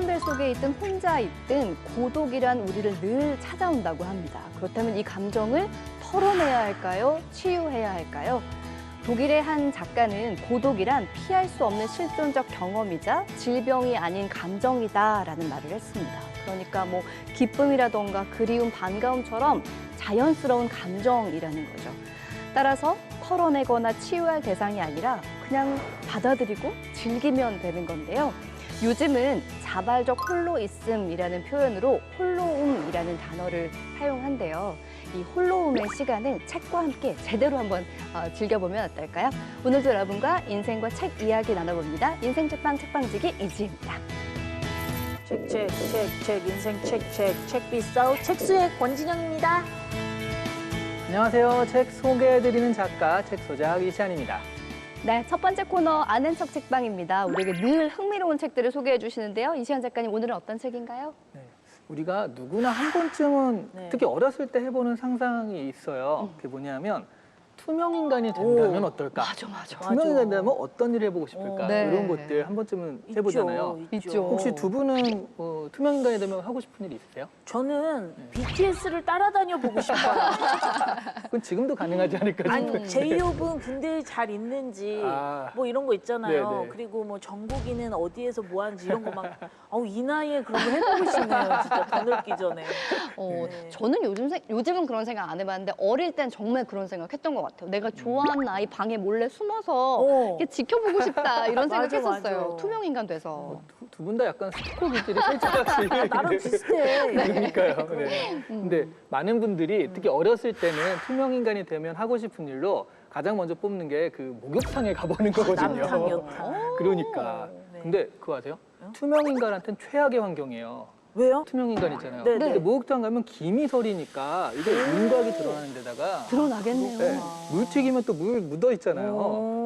사람들 속에 있든 혼자 있든 고독이란 우리를 늘 찾아온다고 합니다. 그렇다면 이 감정을 털어내야 할까요? 치유해야 할까요? 독일의 한 작가는 고독이란 피할 수 없는 실존적 경험이자 질병이 아닌 감정이다라는 말을 했습니다. 그러니까 뭐 기쁨이라던가 그리움, 반가움처럼 자연스러운 감정이라는 거죠. 따라서 털어내거나 치유할 대상이 아니라 그냥 받아들이고 즐기면 되는 건데요. 요즘은 자발적 홀로있음이라는 표현으로 홀로움이라는 단어를 사용한대요. 이 홀로움의 시간은 책과 함께 제대로 한번 즐겨보면 어떨까요? 오늘도 여러분과 인생과 책 이야기 나눠봅니다. 인생 책방 책방지기 이지입니다. 책, 인생 책 비싸우 책수의 권진영입니다. 안녕하세요. 책 소개해드리는 작가, 책 소작 이시안입니다. 네, 첫 번째 코너 아는 척 책방입니다. 우리에게 늘 흥미로운 책들을 소개해 주시는데요. 이시안 작가님, 오늘은 어떤 책인가요? 네, 우리가 누구나 한 번쯤은 네. 특히 어렸을 때 해보는 상상이 있어요. 그게 뭐냐면 투명 인간이 된다면 어떨까? 맞아. 투명 인간이 된다면 어떤 일을 해보고 싶을까? 네. 이런 것들 한 번쯤은 해보잖아요. 있죠. 혹시 두 분은 투명 인간이 되면 하고 싶은 일이 있으세요? 저는 BTS를 따라다녀 보고 싶어요. 그건 지금도 가능하지 않을까 아니, 싶어요. 제이홉은 군대에 잘 있는지 아. 뭐 이런 거 있잖아요. 네네. 그리고 뭐 정국이는 어디에서 뭐 하는지 이런 거 막 이 나이에 그런 거 해보고 싶네요. 진짜 더 늙기 전에. 네. 저는 요즘은 그런 생각 안 해봤는데 어릴 땐 정말 그런 생각했던 것 같아요. 내가 좋아하는 아이 방에 몰래 숨어서 이렇게 지켜보고 싶다 이런 맞아, 생각했었어요. 맞아. 투명 인간 돼서. 두 분 다 약간 스토커 기질이 살짝같이 나랑 비슷해. 그러니까요. 네. 근데 많은 분들이 특히 어렸을 때는 투명 인간이 되면 하고 싶은 일로 가장 먼저 뽑는 게 그 목욕탕에 가보는 거거든요. 남탕, 여탕. 그러니까. 네. 근데 그거 아세요? 투명 인간한테는 최악의 환경이에요. 왜요? 투명 인간 있잖아요. 네, 근데 네. 목욕탕 가면 김이 서리니까 이게 윤곽이 드러나는 데다가 드러나겠네요. 네, 물 튀기면 또 물 묻어 있잖아요.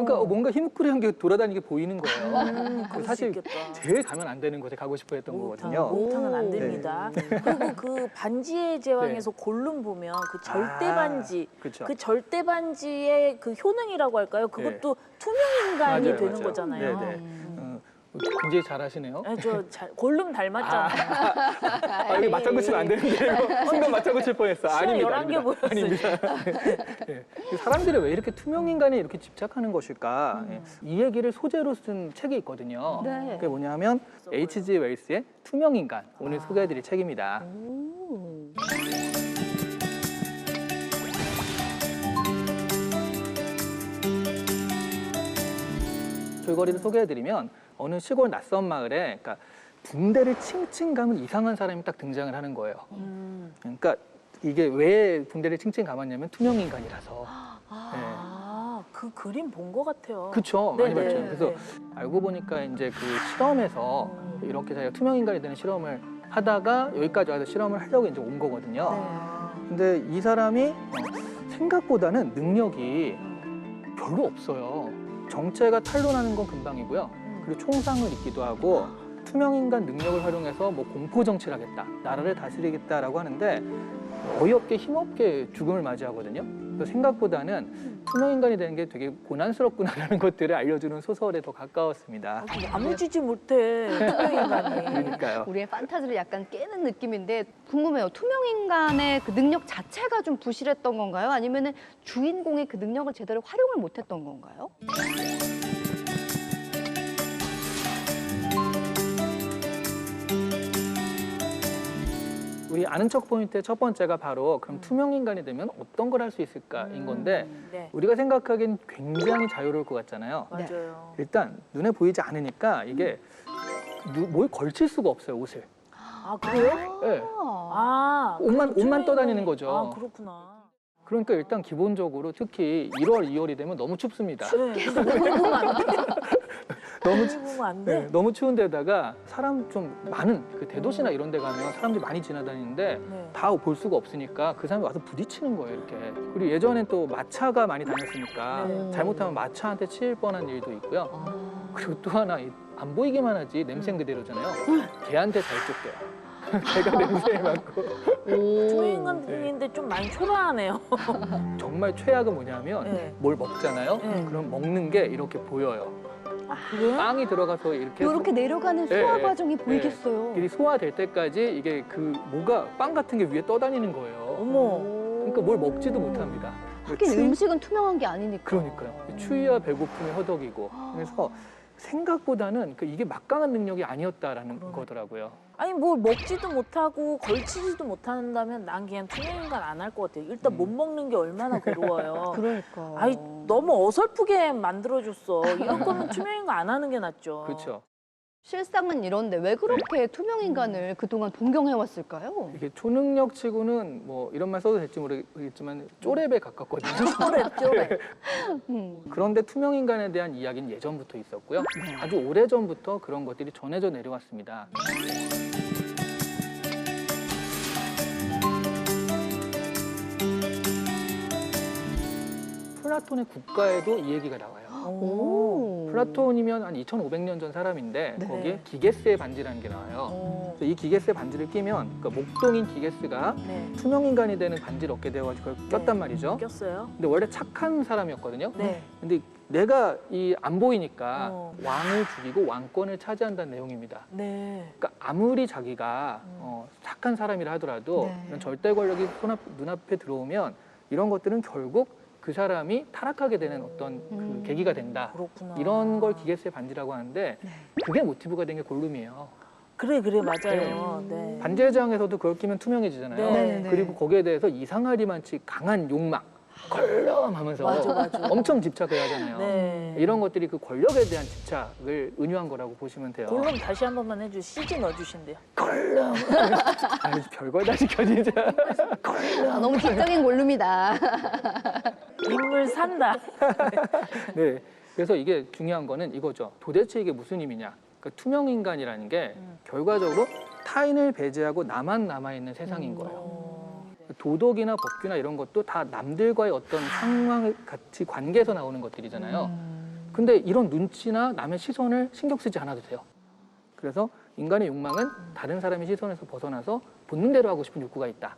그러니까 뭔가 희뭇거리한 게 돌아다니게 보이는 거예요. 그럴 수 사실 있겠다. 제일 가면 안 되는 곳에 가고 싶어 했던 거거든요. 목욕탕은 안 됩니다. 그리고 그 반지의 제왕에서 골룸 보면 그 절대 반지, 그쵸. 그 절대 반지의 그 효능이라고 할까요? 그것도 투명 인간이 맞아요, 되는 맞아요. 거잖아요. 네네. 굉장히 잘하시네요. 네, 골룸 닮았잖아요. 이게 맞장구 치면 안 되는데 이거 순간 맞장구 칠 뻔했어. 시간 아닙니다. 11개 보였어요. 아닙니다. 네. 사람들이 왜 이렇게 투명 인간에 이렇게 집착하는 것일까? 이 얘기를 소재로 쓴 책이 있거든요. 네. 그게 뭐냐면 H.G. 웰스의 투명 인간. 오늘 소개해드릴 책입니다. 줄거리를 소개해드리면 어느 시골 낯선 마을에 그러니까 붕대를 칭칭 감은 이상한 사람이 딱 등장을 하는 거예요. 그러니까 이게 왜 붕대를 칭칭 감았냐면 투명 인간이라서. 그 그림 본 것 같아요. 그렇죠. 많이 네네. 봤죠. 그래서 네. 알고 보니까 이제 그 실험에서 이렇게 자기가 투명 인간이 되는 실험을 하다가 여기까지 와서 실험을 하려고 이제 온 거거든요. 근데 이 사람이 생각보다는 능력이 별로 없어요. 정체가 탄로나는 건 금방이고요. 그리고 총상을 입기도 하고 투명인간 능력을 활용해서 뭐 공포 정치를 하겠다, 나라를 다스리겠다라고 하는데 어이없게 힘없게 죽음을 맞이하거든요. 그래서 생각보다는 투명인간이 되는 게 되게 고난스럽구나라는 것들을 알려주는 소설에 더 가까웠습니다. 야무지지 못해 투명 인간이. 그러니까요. 우리의 판타지를 약간 깨는 느낌인데 궁금해요. 투명 인간의 그 능력 자체가 좀 부실했던 건가요? 아니면은 주인공의 그 능력을 제대로 활용을 못했던 건가요? 우리 아는 척 포인트의 첫 번째가 바로 그럼 투명 인간이 되면 어떤 걸 할 수 있을까인 건데 네. 우리가 생각하기엔 굉장히 자유로울 것 같잖아요. 맞아요. 일단 눈에 보이지 않으니까 이게 뭘 걸칠 수가 없어요, 옷을. 아 그래요? 네. 옷만 투명 떠다니는 인간이- 거죠. 아 그렇구나. 그러니까 일단 기본적으로 특히 1월, 2월이 되면 너무 춥습니다. 네. 근데 물 보면 안 돼. 너무 물 보면 안 돼. 네, 너무 추운 데다가 사람 좀 많은 그 대도시나 이런 데 가면 사람들이 많이 지나다니는데 네. 다 볼 수가 없으니까 그 사람이 와서 부딪히는 거예요, 이렇게. 그리고 예전엔 또 마차가 많이 다녔으니까 네. 잘못하면 마차한테 치일 뻔한 일도 있고요. 그리고 또 하나 안 보이기만 하지 냄새는 그대로잖아요. 개한테 잘 쫓겨요. 개가 냄새에 맡고. 투명 인간인데 좀 많이 초라하네요. 정말 최악은 뭐냐면 네. 뭘 먹잖아요. 네. 그럼 먹는 게 이렇게 보여요. 그래? 빵이 들어가서 이렇게 내려가는 네, 소화 네. 과정이 보이겠어요. 이 소화될 때까지 이게 그 뭐가 빵 같은 게 위에 떠다니는 거예요. 어머. 그러니까 뭘 먹지도 못합니다. 하긴 음식은 투명한 게 아니니까. 그러니까요. 추위와 배고픔이 허덕이고 그래서 생각보다는 이게 막강한 능력이 아니었다라는 거더라고요. 아니 뭘 먹지도 못하고 걸치지도 못한다면 난 그냥 투명인간 안 할 것 같아요. 일단 못 먹는 게 얼마나 괴로워요. 그러니까. 아이 너무 어설프게 만들어줬어. 이런 거면 투명인간 안 하는 게 낫죠. 그렇죠. 실상은 이런데 왜 그렇게 투명 인간을 그동안 동경해 왔을까요? 이게 초능력 치고는 뭐 이런 말 써도 될지 모르겠지만 쪼렙에 가깝거든요. 쪼렙. 그런데 투명 인간에 대한 이야기는 예전부터 있었고요. 아주 오래 전부터 그런 것들이 전해져 내려왔습니다. 플라톤의 국가에도 이 얘기가 나와요. 오. 플라톤이면 한 2,500년 전 사람인데 네. 거기에 기게스의 반지라는 게 나와요. 그래서 이 기게스의 반지를 끼면 목동인 기게스가 네. 투명 인간이 되는 반지를 얻게 되어가지고 그걸 꼈단 말이죠. 꼈어요. 근데 원래 착한 사람이었거든요. 네. 근데 내가 안 보이니까 어. 왕을 죽이고 왕권을 차지한다는 내용입니다. 네. 그러니까 아무리 자기가 착한 사람이라 하더라도 네. 이런 절대 권력이 눈앞에 들어오면 이런 것들은 결국 그 사람이 타락하게 되는 어떤 그 계기가 된다. 그렇구나. 이런 걸 기게스의 반지라고 하는데 네. 그게 모티브가 된 게 골룸이에요. 그래 맞아요. 네. 반지의 제왕에서도 그걸 끼면 투명해지잖아요. 네. 그리고 거기에 대해서 이상하리만치 강한 욕망, 걸렁하면서 맞아. 엄청 집착을 하잖아요. 네. 이런 것들이 그 권력에 대한 집착을 은유한 거라고 보시면 돼요. 골룸 다시 한 번만 해줘. CG 넣어주신대요. 걸렁. 아유, 별걸 다 시켜 진짜. 아, 너무 지적인 골룸이다. 인물 산다. 네. 그래서 이게 중요한 거는 이거죠. 도대체 이게 무슨 의미냐? 그러니까 투명 인간이라는 게 결과적으로 타인을 배제하고 나만 남아 있는 세상인 거예요. 도덕이나 법규나 이런 것도 다 남들과의 어떤 상황 같이 관계에서 나오는 것들이잖아요. 근데 이런 눈치나 남의 시선을 신경 쓰지 않아도 돼요. 그래서 인간의 욕망은 다른 사람의 시선에서 벗어나서 본능대로 하고 싶은 욕구가 있다.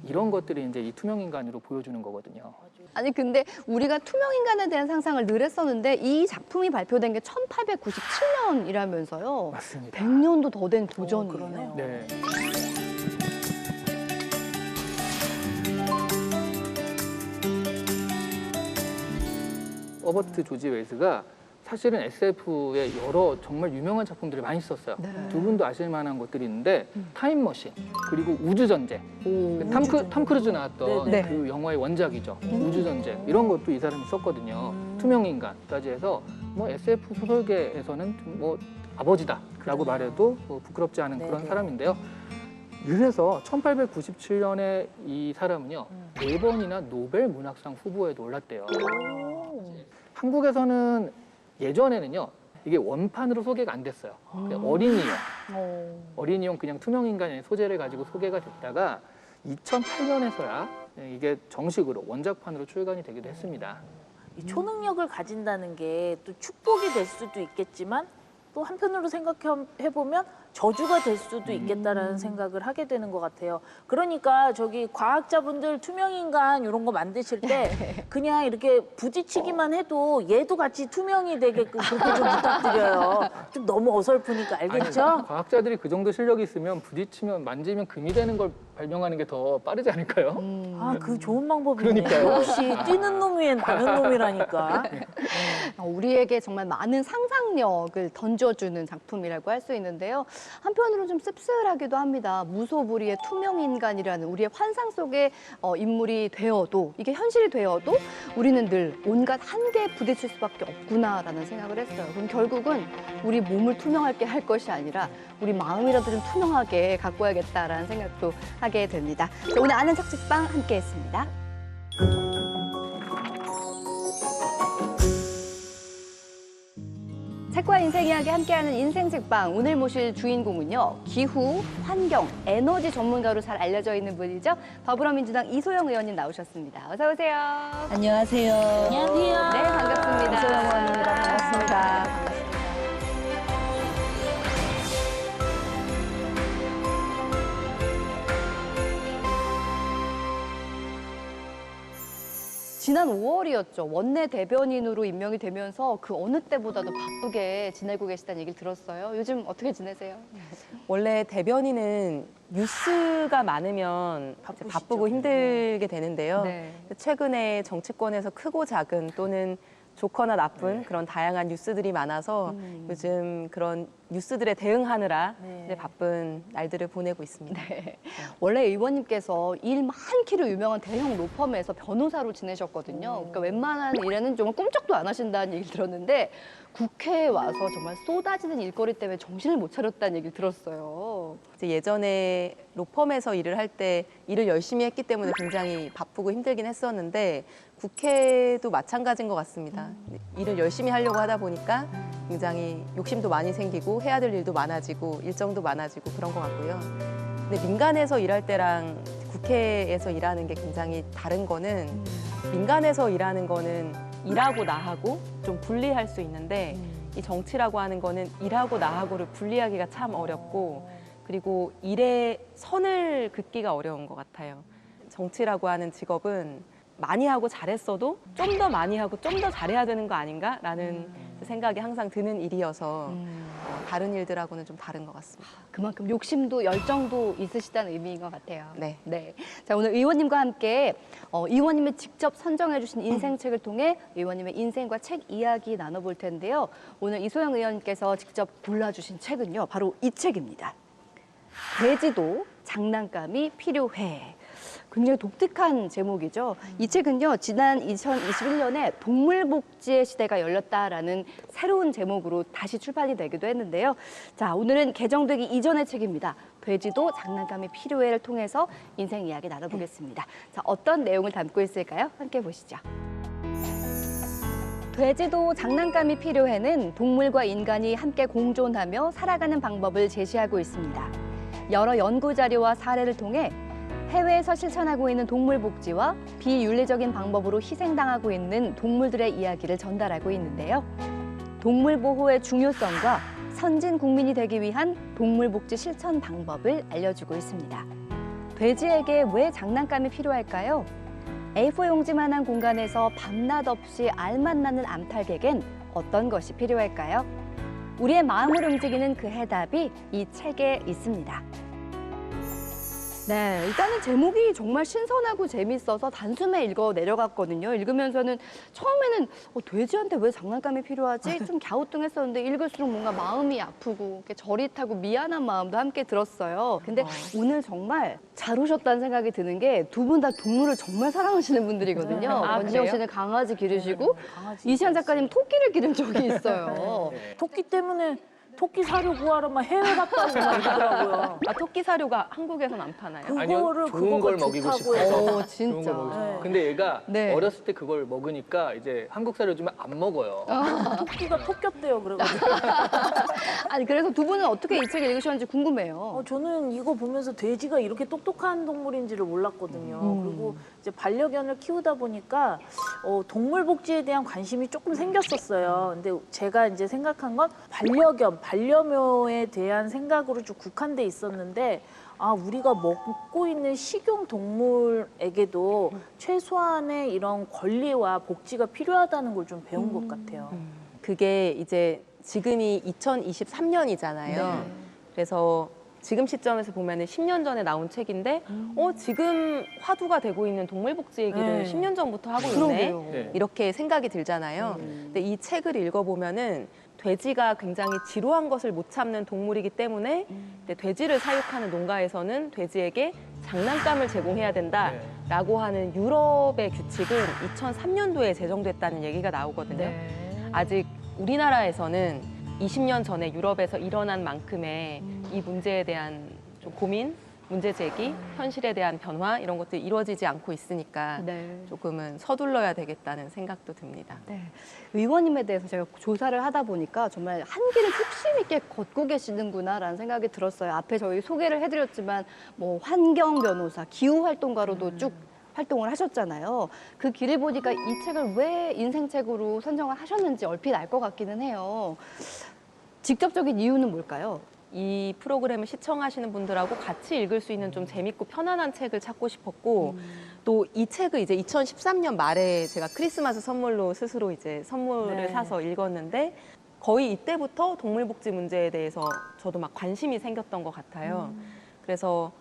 이런 것들이 이제 이 투명 인간으로 보여주는 거거든요. 아니 근데 우리가 투명 인간에 대한 상상을 늘 했었는데 이 작품이 발표된 게 1897년이라면서요. 맞습니다. 100년도 더 된 도전이에요. 그러네요. 네. 어버트 조지 웰스가 사실은 SF의 여러 정말 유명한 작품들을 많이 썼어요. 네. 두 분도 아실 만한 것들이 있는데 타임머신 그리고 우주전쟁 오. 탐 크루즈 나왔던 네. 그 영화의 원작이죠. 우주전쟁 이런 것도 이 사람이 썼거든요. 투명인간까지 해서 뭐 SF 소설계에서는 뭐 아버지다라고 말해도 뭐 부끄럽지 않은 그런 네. 사람인데요. 이래서 1897년에 이 사람은요 4번이나 노벨 문학상 후보에도 올랐대요. 한국에서는 예전에는요 이게 원판으로 소개가 안 됐어요. 그냥 어린이용 그냥 투명인간의 소재를 가지고 소개가 됐다가 2008년에서야 이게 정식으로 원작판으로 출간이 되기도 했습니다. 이 초능력을 가진다는 게 또 축복이 될 수도 있겠지만 또 한편으로 생각해 보면 저주가 될 수도 있겠다라는 생각을 하게 되는 것 같아요. 그러니까 저기 과학자분들 투명인간 이런 거 만드실 때 그냥 이렇게 부딪히기만 해도 얘도 같이 투명이 되게끔 그렇게 좀 부탁드려요. 좀 너무 어설프니까 알겠죠? 아니, 과학자들이 그 정도 실력이 있으면 부딪히면 만지면 금이 되는 걸 발명하는 게 더 빠르지 않을까요? 아, 그 좋은 방법이네. 그러니까요. 역시 뛰는 놈 위엔 나는 놈이라니까. 우리에게 정말 많은 상상력을 던져주는 작품이라고 할 수 있는데요. 한편으로는 좀 씁쓸하기도 합니다. 무소불위의 투명인간이라는 우리의 환상 속의 인물이 되어도 이게 현실이 되어도 우리는 늘 온갖 한계에 부딪힐 수밖에 없구나라는 생각을 했어요. 그럼 결국은 우리 몸을 투명하게 할 것이 아니라 우리 마음이라도 좀 투명하게 가꿔야겠다라는 생각도 하게 됩니다. 자, 오늘 아는 척책방 함께했습니다. 책과 인생 이야기 함께하는 인생책방 오늘 모실 주인공은요 기후, 환경, 에너지 전문가로 잘 알려져 있는 분이죠 더불어민주당 이소영 의원님 나오셨습니다. 어서 오세요. 안녕하세요. 안녕하세요. 네 반갑습니다. 이소영 의원입니다. 반갑습니다. 지난 5월이었죠. 원내 대변인으로 임명이 되면서 그 어느 때보다도 바쁘게 지내고 계시다는 얘기를 들었어요. 요즘 어떻게 지내세요? 원래 대변인은 뉴스가 많으면 이제 바쁘고 힘들게 되는데요. 네. 최근에 정치권에서 크고 작은 또는 좋거나 나쁜 그런 다양한 뉴스들이 많아서 요즘 그런 뉴스들에 대응하느라 이제 바쁜 날들을 보내고 있습니다. 원래 의원님께서 일 많기로 유명한 대형 로펌에서 변호사로 지내셨거든요. 그러니까 웬만한 일에는 정말 꿈쩍도 안 하신다는 얘기를 들었는데 국회에 와서 정말 쏟아지는 일거리 때문에 정신을 못 차렸다는 얘기를 들었어요. 이제 예전에 로펌에서 일을 할 때 일을 열심히 했기 때문에 굉장히 바쁘고 힘들긴 했었는데 국회도 마찬가지인 것 같습니다. 일을 열심히 하려고 하다 보니까 굉장히 욕심도 많이 생기고 해야 될 일도 많아지고 일정도 많아지고 그런 것 같고요. 근데 민간에서 일할 때랑 국회에서 일하는 게 굉장히 다른 거는 민간에서 일하는 거는 일하고 나하고 좀 분리할 수 있는데 이 정치라고 하는 거는 일하고 나하고를 분리하기가 참 어렵고 그리고 일의 선을 긋기가 어려운 것 같아요. 정치라고 하는 직업은 많이 하고 잘했어도 좀 더 많이 하고 좀 더 잘해야 되는 거 아닌가라는 생각이 항상 드는 일이어서 다른 일들하고는 좀 다른 것 같습니다. 그만큼 욕심도 열정도 있으시다는 의미인 것 같아요. 네. 자, 오늘 의원님과 함께 의원님이 직접 선정해 주신 인생책을 통해 의원님의 인생과 책 이야기 나눠볼 텐데요. 오늘 이소영 의원님께서 직접 골라주신 책은요. 바로 이 책입니다. 돼지도 장난감이 필요해. 굉장히 독특한 제목이죠. 이 책은요, 지난 2021년에 동물복지의 시대가 열렸다라는 새로운 제목으로 다시 출판이 되기도 했는데요. 자, 오늘은 개정되기 이전의 책입니다. 돼지도 장난감이 필요해를 통해서 인생 이야기 나눠보겠습니다. 자, 어떤 내용을 담고 있을까요? 함께 보시죠. 돼지도 장난감이 필요해는 동물과 인간이 함께 공존하며 살아가는 방법을 제시하고 있습니다. 여러 연구 자료와 사례를 통해 해외에서 실천하고 있는 동물 복지와 비윤리적인 방법으로 희생당하고 있는 동물들의 이야기를 전달하고 있는데요. 동물 보호의 중요성과 선진 국민이 되기 위한 동물 복지 실천 방법을 알려주고 있습니다. 돼지에게 왜 장난감이 필요할까요? A4 용지만한 공간에서 밤낮 없이 알맛 나는 암탉에겐 어떤 것이 필요할까요? 우리의 마음을 움직이는 그 해답이 이 책에 있습니다. 네, 일단은 제목이 정말 신선하고 재밌어서 단숨에 읽어 내려갔거든요. 읽으면서는 처음에는 돼지한테 왜 장난감이 필요하지? 좀 갸우뚱했었는데 읽을수록 뭔가 마음이 아프고 이렇게 저릿하고 미안한 마음도 함께 들었어요. 근데 오늘 정말 잘 오셨다는 생각이 드는 게 두 분 다 동물을 정말 사랑하시는 분들이거든요. 권지영 씨는 강아지 기르시고 이시안 작가님 토끼를 기른 적이 있어요. 토끼 때문에 토끼 사료 구하러만 해외 갔다 오고 막 이러더라고요. 아, 토끼 사료가 한국에선 안 파나요? 아니요, 좋은 걸 먹이고 싶어서. 진짜. 좋은 걸 먹이고 싶어서. 근데 얘가 네. 어렸을 때 그걸 먹으니까 이제 한국 사료 주면 안 먹어요. 토끼가 토꼈대요, 그래가지고. 아니 그래서 두 분은 어떻게 이 책을 읽으셨는지 궁금해요. 저는 이거 보면서 돼지가 이렇게 똑똑한 동물인지를 몰랐거든요. 그리고 이제 반려견을 키우다 보니까 동물 복지에 대한 관심이 조금 생겼었어요. 근데 제가 이제 생각한 건 반려묘에 대한 생각으로 좀 국한돼 있었는데 우리가 먹고 있는 식용 동물에게도 최소한의 이런 권리와 복지가 필요하다는 걸 좀 배운 것 같아요. 그게 이제 지금이 2023년이잖아요. 그래서 지금 시점에서 보면은 10년 전에 나온 책인데 지금 화두가 되고 있는 동물복지 얘기를 10년 전부터 하고 있네. 네. 이렇게 생각이 들잖아요. 근데 이 책을 읽어보면은 돼지가 굉장히 지루한 것을 못 참는 동물이기 때문에 돼지를 사육하는 농가에서는 돼지에게 장난감을 제공해야 된다라고 하는 유럽의 규칙은 2003년도에 제정됐다는 얘기가 나오거든요. 아직 우리나라에서는 20년 전에 유럽에서 일어난 만큼의 이 문제에 대한 좀 고민, 문제 제기, 현실에 대한 변화 이런 것들이 이루어지지 않고 있으니까 조금은 서둘러야 되겠다는 생각도 듭니다. 네. 의원님에 대해서 제가 조사를 하다 보니까 정말 한 길을 뚝심 있게 걷고 계시는구나라는 생각이 들었어요. 앞에 저희 소개를 해드렸지만 뭐 환경 변호사, 기후 활동가로도 쭉 활동을 하셨잖아요. 그 길을 보니까 이 책을 왜 인생책으로 선정을 하셨는지 얼핏 알 것 같기는 해요. 직접적인 이유는 뭘까요? 이 프로그램을 시청하시는 분들하고 같이 읽을 수 있는 좀 재밌고 편안한 책을 찾고 싶었고 또 이 책을 이제 2013년 말에 제가 크리스마스 선물로 스스로 이제 선물을 네. 사서 읽었는데 거의 이때부터 동물복지 문제에 대해서 저도 막 관심이 생겼던 것 같아요. 그래서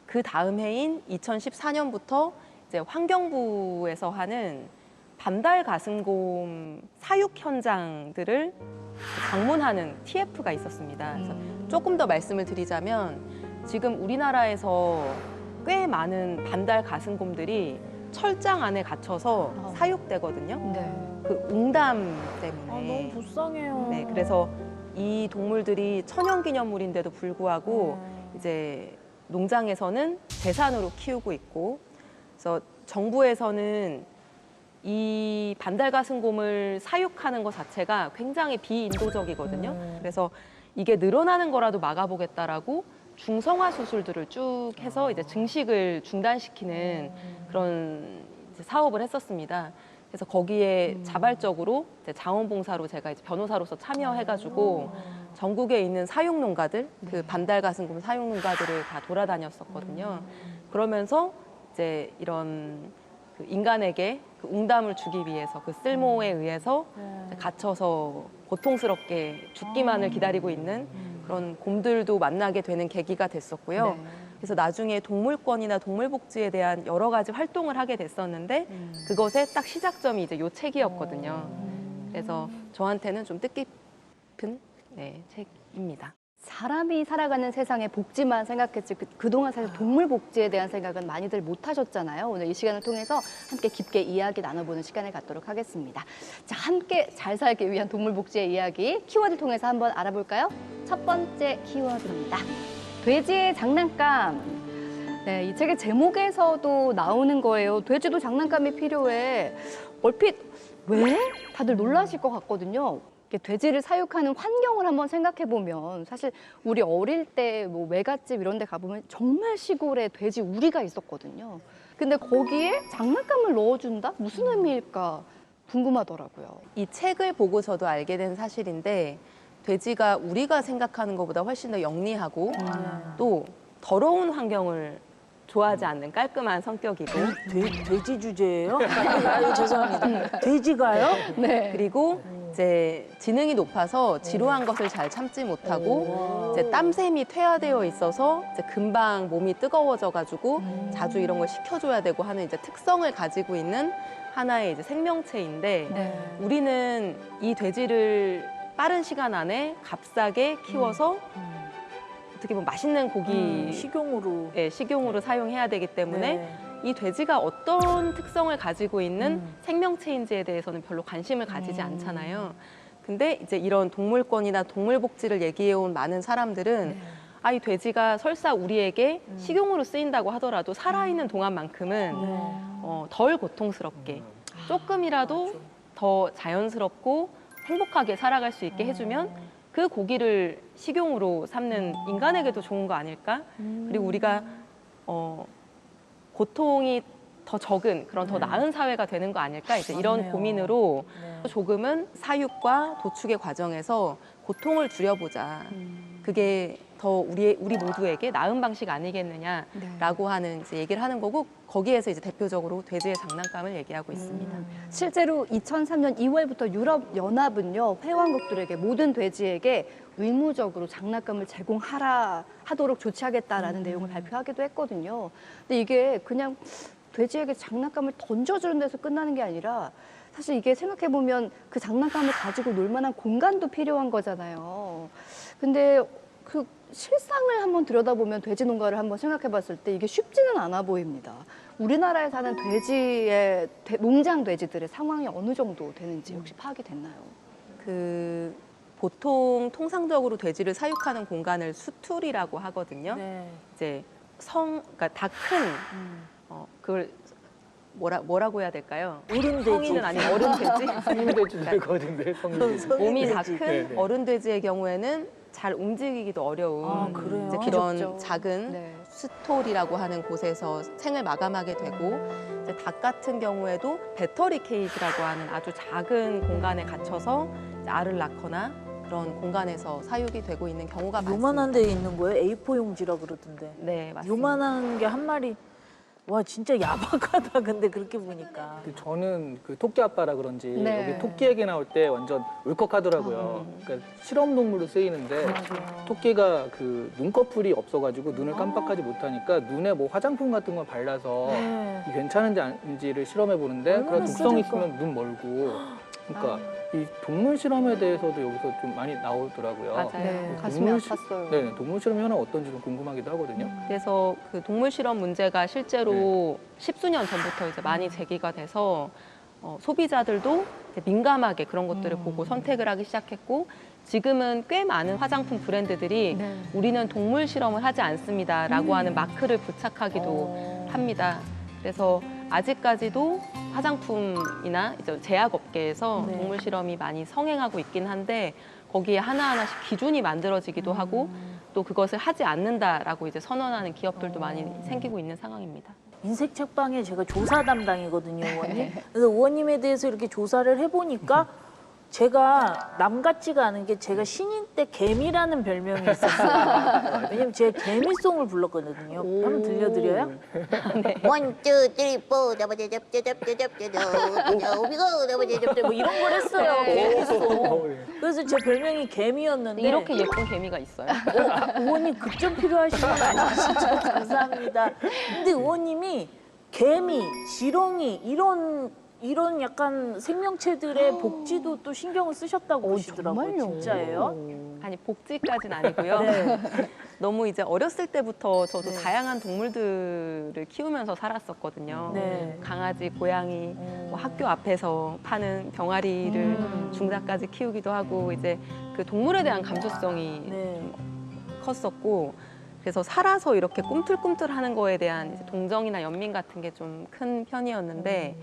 그 다음 해인 2014년부터 이제 환경부에서 하는 반달 가슴곰 사육 현장들을 방문하는 TF가 있었습니다. 그래서 조금 더 말씀을 드리자면 지금 우리나라에서 꽤 많은 반달 가슴곰들이 철장 안에 갇혀서 사육되거든요. 네. 그 웅담 아, 너무 때문에. 불쌍해요. 네, 그래서 이 동물들이 천연기념물인데도 불구하고 이제 농장에서는 재산으로 키우고 있고, 그래서 정부에서는 이 반달가슴곰을 사육하는 것 자체가 굉장히 비인도적이거든요. 그래서 이게 늘어나는 거라도 막아보겠다라고 중성화 수술들을 쭉 해서 이제 증식을 중단시키는 그런 이제 사업을 했었습니다. 그래서 거기에 자발적으로 이제 자원봉사로 제가 이제 변호사로서 참여해가지고 전국에 있는 사육농가들, 그 반달가슴곰 사육농가들을 다 돌아다녔었거든요. 그러면서 이제 이런 그 인간에게 그 웅담을 주기 위해서 그 쓸모에 의해서 갇혀서 고통스럽게 죽기만을 기다리고 있는 그런 곰들도 만나게 되는 계기가 됐었고요. 네. 그래서 나중에 동물권이나 동물복지에 대한 여러 가지 활동을 하게 됐었는데 그것의 딱 시작점이 이제 요 책이었거든요. 그래서 저한테는 좀 뜻깊은 네, 책입니다. 사람이 살아가는 세상의 복지만 생각했지 그동안 사실 동물 복지에 대한 생각은 많이들 못 하셨잖아요. 오늘 이 시간을 통해서 함께 깊게 이야기 나눠보는 시간을 갖도록 하겠습니다. 자, 함께 잘 살기 위한 동물 복지의 이야기 키워드를 통해서 한번 알아볼까요? 첫 번째 키워드입니다. 돼지의 장난감. 네, 이 책의 제목에서도 나오는 거예요. 돼지도 장난감이 필요해. 얼핏 왜? 다들 놀라실 것 같거든요. 돼지를 사육하는 환경을 한번 생각해 보면 사실 우리 어릴 때 뭐 외갓집 이런 데 가보면 정말 시골에 돼지 우리가 있었거든요. 근데 거기에 장난감을 넣어준다? 무슨 의미일까 궁금하더라고요. 이 책을 보고 저도 알게 된 사실인데 돼지가 우리가 생각하는 것보다 훨씬 더 영리하고 또 더러운 환경을 좋아하지 않는 깔끔한 성격이고 돼지 주제예요? 아유, 죄송합니다. 돼지가요? 네. 그리고 이제 지능이 높아서 지루한 것을 잘 참지 못하고 이제 땀샘이 퇴화되어 있어서 이제 금방 몸이 뜨거워져가지고 자주 이런 걸 식혀줘야 되고 하는 이제 특성을 가지고 있는 하나의 이제 생명체인데 네. 우리는 이 돼지를 빠른 시간 안에 값싸게 키워서 어떻게 보면 맛있는 고기 식용으로. 식용으로 사용해야 되기 때문에 네. 이 돼지가 어떤 특성을 가지고 있는 생명체인지에 대해서는 별로 관심을 가지지 않잖아요. 근데 이제 이런 동물권이나 동물복지를 얘기해온 많은 사람들은 이 돼지가 설사 우리에게 식용으로 쓰인다고 하더라도 살아있는 동안만큼은 덜 고통스럽게 조금이라도 더 자연스럽고 행복하게 살아갈 수 있게 해주면 그 고기를 식용으로 삼는 인간에게도 좋은 거 아닐까? 그리고 우리가 고통이 더 적은 그런 더 나은 사회가 되는 거 아닐까? 이제 이런 맞네요. 고민으로 조금은 사육과 도축의 과정에서 고통을 줄여보자. 그게 더 우리 모두에게 나은 방식 아니겠느냐라고 하는 이제 얘기를 하는 거고 거기에서 이제 대표적으로 돼지의 장난감을 얘기하고 있습니다. 실제로 2003년 2월부터 유럽연합은요, 회원국들에게 모든 돼지에게 의무적으로 장난감을 제공하도록 조치하겠다라는 내용을 발표하기도 했거든요. 근데 이게 그냥 돼지에게 장난감을 던져주는 데서 끝나는 게 아니라 사실 이게 생각해보면 그 장난감을 가지고 놀 만한 공간도 필요한 거잖아요. 근데 그 실상을 한번 들여다보면 돼지 농가를 한번 생각해봤을 때 이게 쉽지는 않아 보입니다. 우리나라에 사는 돼지의 농장 돼지들의 상황이 어느 정도 되는지 혹시 파악이 됐나요? 그 보통 통상적으로 돼지를 사육하는 공간을 수툴이라고 하거든요. 네. 이제 그러니까 다 큰 그걸 뭐라고 해야 될까요? 어른 돼지. 성인은 아니고 어른 돼지. 성인 돼지 될거든데 성인. 몸이 다 돼지. 큰 네네. 어른 돼지의 경우에는 잘 움직이기도 어려운 아, 그래요? 이제 그런 어렵죠. 작은 네. 스톨이라고 하는 곳에서 생을 마감하게 되고 이제 닭 같은 경우에도 배터리 케이지라고 하는 아주 작은 공간에 갇혀서 이제 알을 낳거나 그런 공간에서 사육이 되고 있는 경우가 많습니다. 요만한 데에 있는 거예요? A4 용지라 그러던데. 네, 맞습니다. 요만한 게 한 마리 와 진짜 야박하다. 근데 그렇게 보니까. 저는 그 토끼 아빠라 그런지 네. 여기 토끼 얘기 나올 때 완전 울컥하더라고요. 그러니까 실험 동물로 쓰이는데 토끼가 그 눈꺼풀이 없어가지고 눈을 깜빡하지 못하니까 눈에 뭐 화장품 같은 걸 발라서 네. 괜찮은지 아닌지를 실험해 보는데 얼마나 그런 독성이 쓰릴까? 있으면 눈 멀고. 그러니까 이 동물 실험에 대해서도 여기서 좀 많이 나오더라고요. 맞아요. 네, 가슴이 동물 시- 아팠어요. 네, 동물 실험 현황 어떤지 좀 궁금하기도 하거든요. 그래서 그 동물 실험 문제가 실제로 십수년 전부터 이제 많이 제기가 돼서 소비자들도 이제 민감하게 그런 것들을 보고 선택을 하기 시작했고 지금은 꽤 많은 화장품 브랜드들이 네. 우리는 동물 실험을 하지 않습니다라고 하는 마크를 부착하기도 합니다. 그래서 아직까지도 화장품이나 이제 제약업계에서 네. 동물 실험이 많이 성행하고 있긴 한데 거기에 하나하나씩 기준이 만들어지기도 하고 또 그것을 하지 않는다라고 이제 선언하는 기업들도 많이 생기고 있는 상황입니다. 인색 책방에 제가 조사 담당이거든요, 의원님. 그래서 의원님에 대해서 이렇게 조사를 해보니까 제가 남 같지가 않은 게 제가 신인 때 개미라는 별명이 있었어요. 왜냐면 제가 개미송을 불렀거든요. 한번 들려드려요? 원, 투, 쓰리, 포, 뭐 이런 걸 했어요. 개미송. 그래서 제 별명이 개미였는데 이렇게 예쁜 개미가 있어요. 의원님 급전 필요하신 건 아니시죠? 감사합니다. 근데 의원님이 개미, 지렁이 이런 약간 생명체들의 복지도 또 신경을 쓰셨다고 그러시더라고요. 정말요? 진짜예요? 아니 복지까지는 아니고요. 네. 너무 이제 어렸을 때부터 저도 다양한 동물들을 키우면서 살았었거든요. 네. 강아지, 고양이, 뭐 학교 앞에서 파는 병아리를 중작까지 키우기도 하고 이제 그 동물에 대한 감수성이 네. 컸었고 그래서 살아서 이렇게 꿈틀꿈틀하는 거에 대한 이제 동정이나 연민 같은 게 좀 큰 편이었는데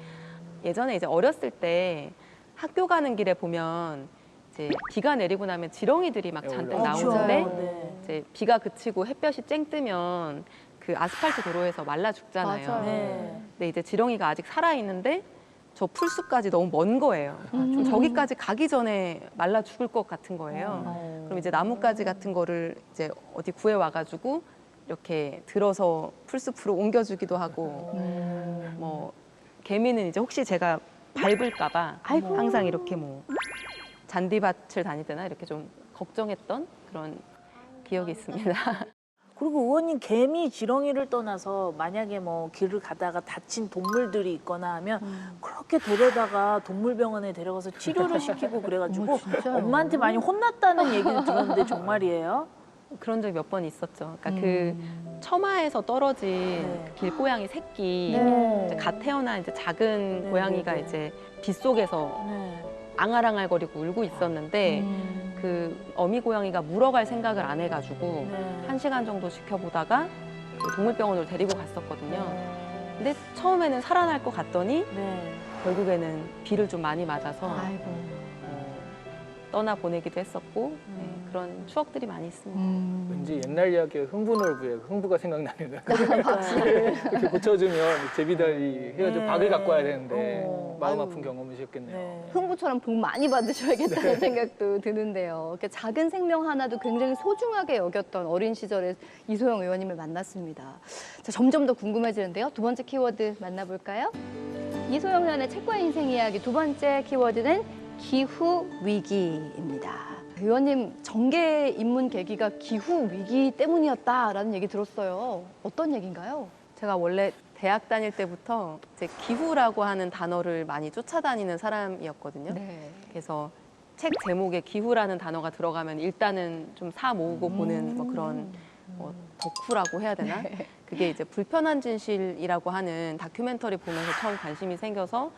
예전에 이제 어렸을 때 학교 가는 길에 보면 이제 비가 내리고 나면 지렁이들이 막 잔뜩 올라오죠. 나오는데 네. 이제 비가 그치고 햇볕이 쨍 뜨면 그 아스팔트 도로에서 말라 죽잖아요. 맞아요. 네. 근데 이제 지렁이가 아직 살아 있는데 저 풀숲까지 너무 먼 거예요. 좀 저기까지 가기 전에 말라 죽을 것 같은 거예요. 그럼 이제 나뭇가지 같은 거를 이제 어디 구해 와가지고 이렇게 들어서 풀숲으로 옮겨주기도 하고 뭐 개미는 이제 혹시 제가 밟을까봐 항상 이렇게 뭐 잔디밭을 다닐 때나 이렇게 좀 걱정했던 그런 기억이 있습니다. 그리고 의원님 개미, 지렁이를 떠나서 만약에 뭐 길을 가다가 다친 동물들이 있거나 하면 그렇게 데려다가 동물병원에 데려가서 치료를 시키고 그래가지고 엄마한테 많이 혼났다는 얘기를 들었는데 정말이에요? 그런 적이 몇 번 있었죠. 그러니까 그 처마에서 떨어진 네. 그 길고양이 새끼, 네. 이제 갓 태어난 이제 작은 네, 고양이가 네, 네. 이제 빗속에서 네. 앙알앙알거리고 울고 있었는데 그 어미 고양이가 물어갈 생각을 안 해가지고 네. 1시간 정도 지켜보다가 그 동물병원으로 데리고 갔었거든요. 근데 처음에는 살아날 것 같더니 네. 결국에는 비를 좀 많이 맞아서 아이고. 떠나보내기도 했었고 네, 그런 추억들이 많이 있습니다. 왠지 옛날 이야기에 흥부놀부에 흥부가 생각나는 이렇게 고쳐주면 제비다리 해가지고 네. 박을 갖고 와야 되는데 마음 아유. 아픈 경험이셨겠네요. 네. 흥부처럼 복 많이 받으셔야겠다는 생각도 드는데요. 이렇게 작은 생명 하나도 굉장히 소중하게 여겼던 어린 시절의 이소영 의원님을 만났습니다. 자, 점점 더 궁금해지는데요. 두 번째 키워드 만나볼까요? 이소영 의원의 책과 인생 이야기 두 번째 키워드는 기후 위기입니다. 의원님 정계 입문 계기가 기후 위기 때문이었다라는 얘기 들었어요. 어떤 얘기인가요? 제가 원래 대학 다닐 때부터 이제 기후라고 하는 단어를 많이 쫓아다니는 사람이었거든요. 네. 그래서 책 제목에 기후라는 단어가 들어가면 일단은 좀 사 모으고 보는 뭐 그런 뭐 덕후라고 해야 되나? 그게 이제 불편한 진실이라고 하는 다큐멘터리 보면서 처음 관심이 생겨서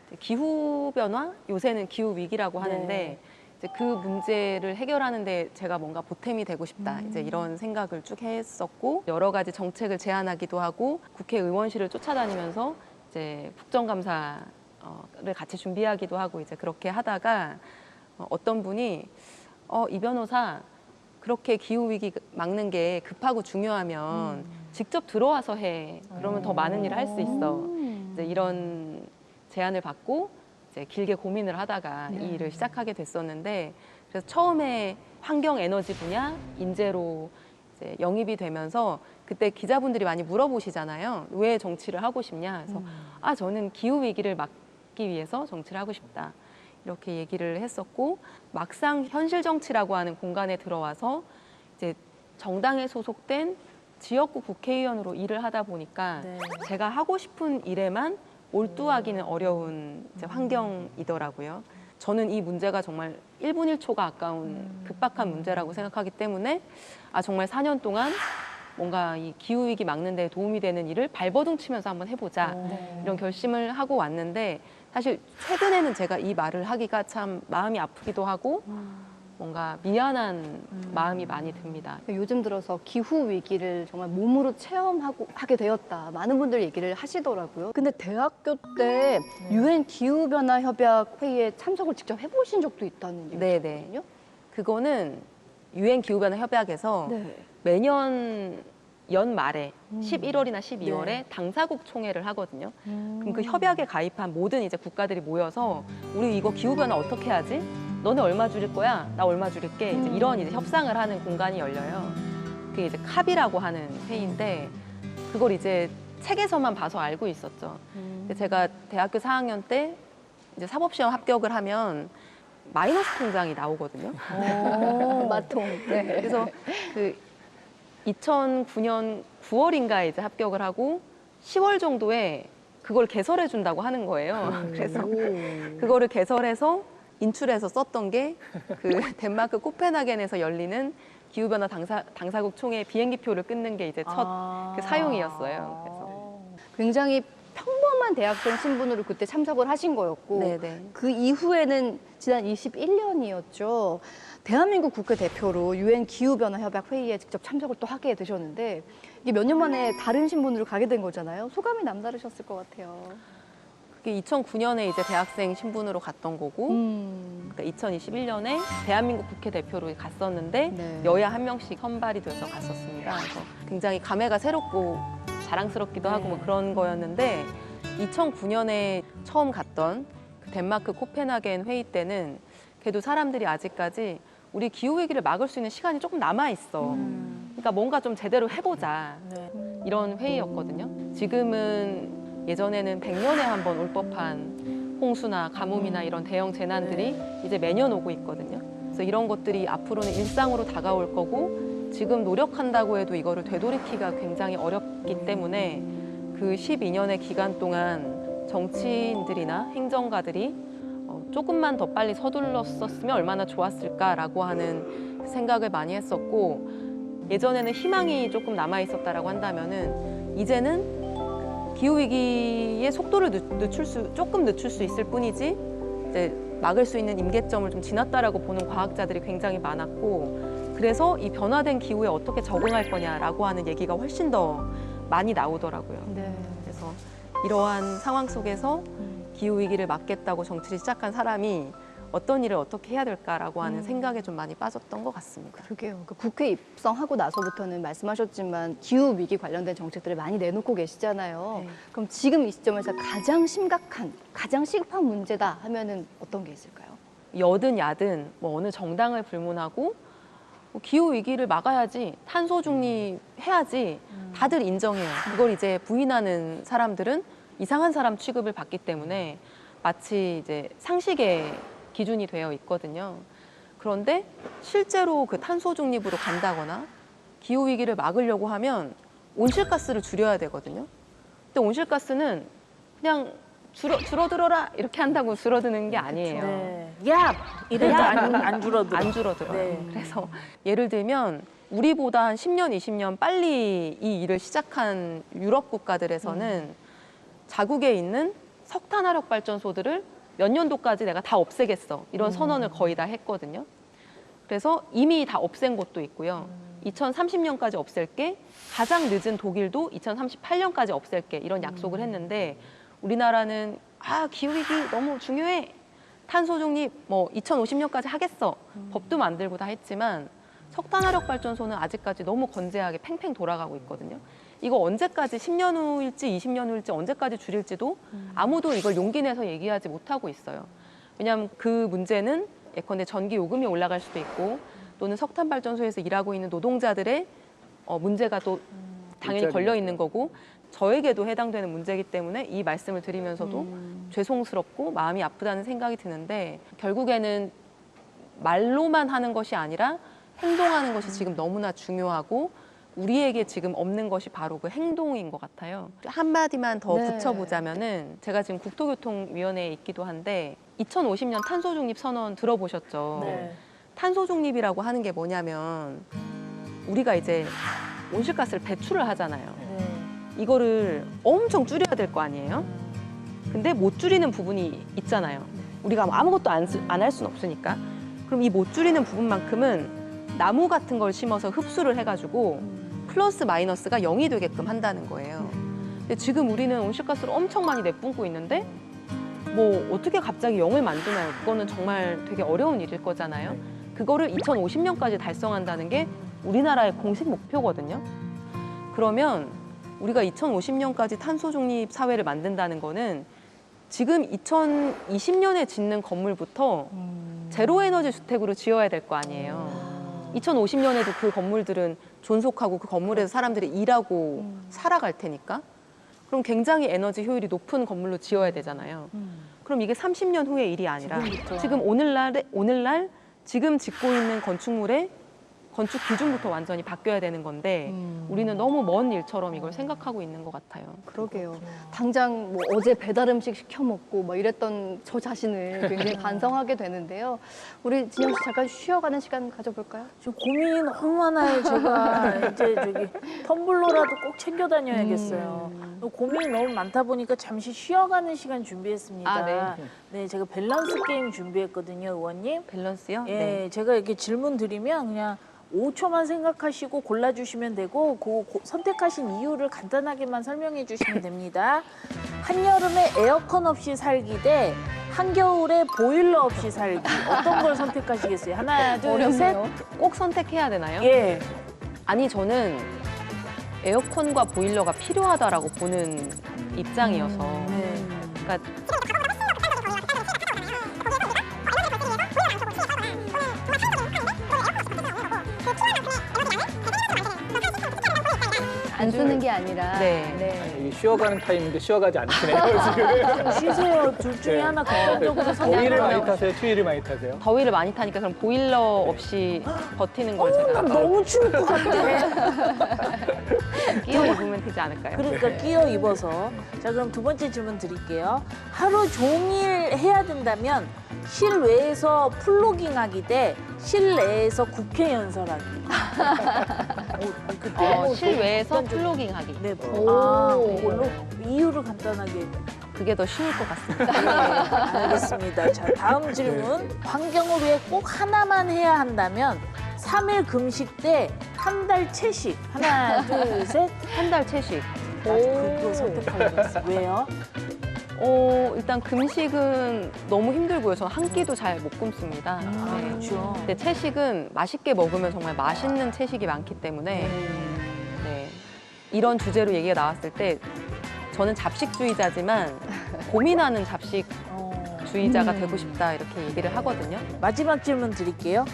이제 기후 변화, 요새는 기후 위기라고 하는데 네. 이제 그 문제를 해결하는데 제가 뭔가 보탬이 되고 싶다. 이제 이런 생각을 쭉 했었고 여러 가지 정책을 제안하기도 하고 국회의원실을 쫓아다니면서 이제 국정감사를 같이 준비하기도 하고 이제 그렇게 하다가 어떤 분이 이 변호사 그렇게 기후 위기 막는 게 급하고 중요하면 직접 들어와서 해. 그러면 더 많은 일을 할 수 있어. 이제 이런 제안을 받고 이제 길게 고민을 하다가 이 일을 시작하게 됐었는데 그래서 처음에 환경 에너지 분야 인재로 이제 영입이 되면서 그때 기자분들이 많이 물어보시잖아요. 왜 정치를 하고 싶냐? 그래서 저는 기후 위기를 막기 위해서 정치를 하고 싶다. 이렇게 얘기를 했었고, 막상 현실 정치라고 하는 공간에 들어와서 이제 정당에 소속된 지역구 국회의원으로 일을 하다 보니까 네. 제가 하고 싶은 일에만 몰두하기는 어려운 이제 환경이더라고요. 저는 이 문제가 정말 1분 1초가 아까운 급박한 문제라고 생각하기 때문에 정말 4년 동안 뭔가 이 기후위기 막는 데 도움이 되는 일을 발버둥 치면서 한번 해보자 이런 결심을 하고 왔는데, 사실 최근에는 제가 이 말을 하기가 참 마음이 아프기도 하고 뭔가 미안한 마음이 많이 듭니다. 요즘 들어서 기후 위기를 정말 몸으로 체험하게 되었다. 많은 분들 얘기를 하시더라고요. 근데 대학교 때 유엔 기후 변화 협약 회의에 참석을 직접 해보신 적도 있다는 얘기거든요. 그거는 유엔 기후 변화 협약에서 네. 매년 연말에 11월이나 12월에 네. 당사국 총회를 하거든요. 그럼 그 협약에 가입한 모든 이제 국가들이 모여서 우리 이거 기후 변화 어떻게 하지? 너네 얼마 줄일 거야? 나 얼마 줄일게? 이제 이런 이제 협상을 하는 공간이 열려요. 그게 이제 캅이라고 하는 회의인데, 그걸 이제 책에서만 봐서 알고 있었죠. 근데 제가 대학교 4학년 때 이제 사법시험 합격을 하면 마이너스 통장이 나오거든요. 마통. 네. 그래서 그 2009년 9월인가에 이제 합격을 하고 10월 정도에 그걸 개설해 준다고 하는 거예요. 그래서 그거를 개설해서 인출해서 썼던 게 그 덴마크 코펜하겐에서 열리는 기후변화 당사국 총회 비행기표를 끊는 게 이제 첫 그 사용이었어요. 그래서 굉장히 평범한 대학생 신분으로 그때 참석을 하신 거였고, 네네. 그 이후에는 지난 21년이었죠. 대한민국 국회 대표로 유엔 기후변화 협약 회의에 직접 참석을 또 하게 되셨는데, 이게 몇 년 만에 다른 신분으로 가게 된 거잖아요. 소감이 남다르셨을 것 같아요. 그게 2009년에 이제 대학생 신분으로 갔던 거고, 그러니까 2021년에 대한민국 국회 대표로 갔었는데 네. 여야 한 명씩 선발이 돼서 갔었습니다. 그래서 굉장히 감회가 새롭고 자랑스럽기도 하고 뭐 그런 거였는데, 2009년에 처음 갔던 그 덴마크 코펜하겐 회의 때는 그래도 사람들이 아직까지 우리 기후 위기를 막을 수 있는 시간이 조금 남아 있어. 그러니까 뭔가 좀 제대로 해보자. 네. 이런 회의였거든요. 지금은 예전에는 100년에 한 번 올 법한 홍수나 가뭄이나 이런 대형 재난들이 이제 매년 오고 있거든요. 그래서 이런 것들이 앞으로는 일상으로 다가올 거고, 지금 노력한다고 해도 이거를 되돌이키기가 굉장히 어렵기 때문에 그 12년의 기간 동안 정치인들이나 행정가들이 조금만 더 빨리 서둘렀었으면 얼마나 좋았을까라고 하는 생각을 많이 했었고, 예전에는 희망이 조금 남아 있었다라고 한다면은 이제는 기후 위기의 속도를 조금 늦출 수 있을 뿐이지 이제 막을 수 있는 임계점을 좀 지났다라고 보는 과학자들이 굉장히 많았고, 그래서 이 변화된 기후에 어떻게 적응할 거냐라고 하는 얘기가 훨씬 더 많이 나오더라고요. 네. 그래서 이러한 상황 속에서 기후 위기를 막겠다고 정치를 시작한 사람이 어떤 일을 어떻게 해야 될까라고 하는 생각에 좀 많이 빠졌던 것 같습니다. 그러게요. 그 국회 입성하고 나서부터는 말씀하셨지만 기후 위기 관련된 정책들을 많이 내놓고 계시잖아요. 네. 그럼 지금 이 시점에서 가장 심각한, 가장 시급한 문제다 하면은 어떤 게 있을까요? 여든 야든 뭐 어느 정당을 불문하고 뭐 기후 위기를 막아야지, 탄소 중립해야지 다들 인정해요. 그걸 이제 부인하는 사람들은 이상한 사람 취급을 받기 때문에 마치 이제 상식의 기준이 되어 있거든요. 그런데 실제로 그 탄소 중립으로 간다거나 기후 위기를 막으려고 하면 온실가스를 줄여야 되거든요. 근데 온실가스는 그냥 줄어들어라 이렇게 한다고 줄어드는 게 아니에요. 네. 야! 이래도 안 줄어들어. 안 줄어들어요. 네. 그래서 예를 들면 우리보다 한 10년, 20년 빨리 이 일을 시작한 유럽 국가들에서는 자국에 있는 석탄 화력 발전소들을 몇 년도까지 내가 다 없애겠어. 이런 선언을 거의 다 했거든요. 그래서 이미 다 없앤 곳도 있고요. 2030년까지 없앨게, 가장 늦은 독일도 2038년까지 없앨게, 이런 약속을 했는데, 우리나라는 기후위기 너무 중요해. 탄소 중립 뭐 2050년까지 하겠어. 법도 만들고 다 했지만 석탄 화력 발전소는 아직까지 너무 건재하게 팽팽 돌아가고 있거든요. 이거 언제까지 10년 후일지 20년 후일지 언제까지 줄일지도 아무도 이걸 용기 내서 얘기하지 못하고 있어요. 왜냐하면 그 문제는 예컨대 전기 요금이 올라갈 수도 있고, 또는 석탄 발전소에서 일하고 있는 노동자들의 문제가 또 당연히 걸려 있는 거고 저에게도 해당되는 문제이기 때문에 이 말씀을 드리면서도 죄송스럽고 마음이 아프다는 생각이 드는데 결국에는 말로만 하는 것이 아니라 행동하는 것이 지금 너무나 중요하고 우리에게 지금 없는 것이 바로 그 행동인 것 같아요. 한마디만 더 네. 붙여보자면은 제가 지금 국토교통위원회에 있기도 한데 2050년 탄소중립 선언 들어보셨죠? 네. 탄소중립이라고 하는 게 뭐냐면 우리가 이제 온실가스를 배출을 하잖아요. 네. 이거를 엄청 줄여야 될 거 아니에요? 근데 못 줄이는 부분이 있잖아요. 우리가 아무것도 안 할 수는 없으니까. 그럼 이 못 줄이는 부분만큼은 나무 같은 걸 심어서 흡수를 해가지고 플러스 마이너스가 0이 되게끔 한다는 거예요. 근데 지금 우리는 온실가스를 엄청 많이 내뿜고 있는데 뭐 어떻게 갑자기 0을 만드나요? 그거는 정말 되게 어려운 일일 거잖아요. 그거를 2050년까지 달성한다는 게 우리나라의 공식 목표거든요. 그러면 우리가 2050년까지 탄소 중립 사회를 만든다는 거는 지금 2020년에 짓는 건물부터 제로 에너지 주택으로 지어야 될 거 아니에요. 2050년에도 그 건물들은 존속하고 그 건물에서 사람들이 일하고 살아갈 테니까. 그럼 굉장히 에너지 효율이 높은 건물로 지어야 되잖아요. 그럼 이게 30년 후의 일이 아니라 지금부터. 지금 오늘날 지금 짓고 있는 건축물의 건축 기준부터 완전히 바뀌어야 되는 건데 우리는 너무 먼 일처럼 이걸 생각하고 있는 것 같아요. 그러게요. 당장 뭐 어제 배달 음식 시켜 먹고 막 이랬던 저 자신을 굉장히 반성하게 되는데요. 우리 진영 씨 잠깐 쉬어가는 시간 가져볼까요? 지금 고민이 너무 많아요. 제가 이제 저기 텀블러라도 꼭 챙겨 다녀야겠어요. 고민이 너무 많다 보니까 잠시 쉬어가는 시간 준비했습니다. 아, 네, 제가 밸런스 게임 준비했거든요, 의원님. 밸런스요? 예, 제가 이렇게 질문 드리면 그냥 5초만 생각하시고 골라주시면 되고 그 선택하신 이유를 간단하게만 설명해 주시면 됩니다. 한여름에 에어컨 없이 살기 대 한겨울에 보일러 없이 살기. 어떤 걸 선택하시겠어요? 하나, 둘, 셋. 꼭 선택해야 되나요? 예. 아니 저는 에어컨과 보일러가 필요하다라고 보는 입장이어서 네. 그러니까 안 쓰는 게 아니라. 네. 이게 쉬어가는 타임인데 쉬어가지 않으시네요, 지금. 쉬세요. 둘 중에 네. 하나 극단적으로 더위를 많이 선택하면. 타세요? 추위를 많이 타세요? 더위를 많이 타니까 그럼 보일러 없이 버티는 걸 제가 너무 추울 것 같아. 끼워 입으면 되지 않을까요? 그러니까 끼어 입어서. 자, 그럼 두 번째 질문 드릴게요. 하루 종일 해야 된다면 실외에서 플로깅하기 대 실내에서 국회 연설하기. 실외에서 극단적인- 플로깅하기. 네. 오. 그걸로 이유를 간단하게. 그게 더 쉬울 것 같습니다. 네, 알겠습니다. 자, 다음 질문. 환경을 위해 꼭 하나만 해야 한다면 3일 금식 대 한 달 채식. 하나, 둘, 셋. 한 달 채식. 그거 선택하려고 했어요. 왜요? 일단 금식은 너무 힘들고요. 저는 한 끼도 잘 못 굶습니다. 네. 그렇죠. 근데 채식은 맛있게 먹으면 정말 맛있는 채식이 많기 때문에 네. 이런 주제로 얘기가 나왔을 때 저는 잡식주의자지만 고민하는 잡식주의자가 되고 싶다 이렇게 얘기를 하거든요. 마지막 질문 드릴게요.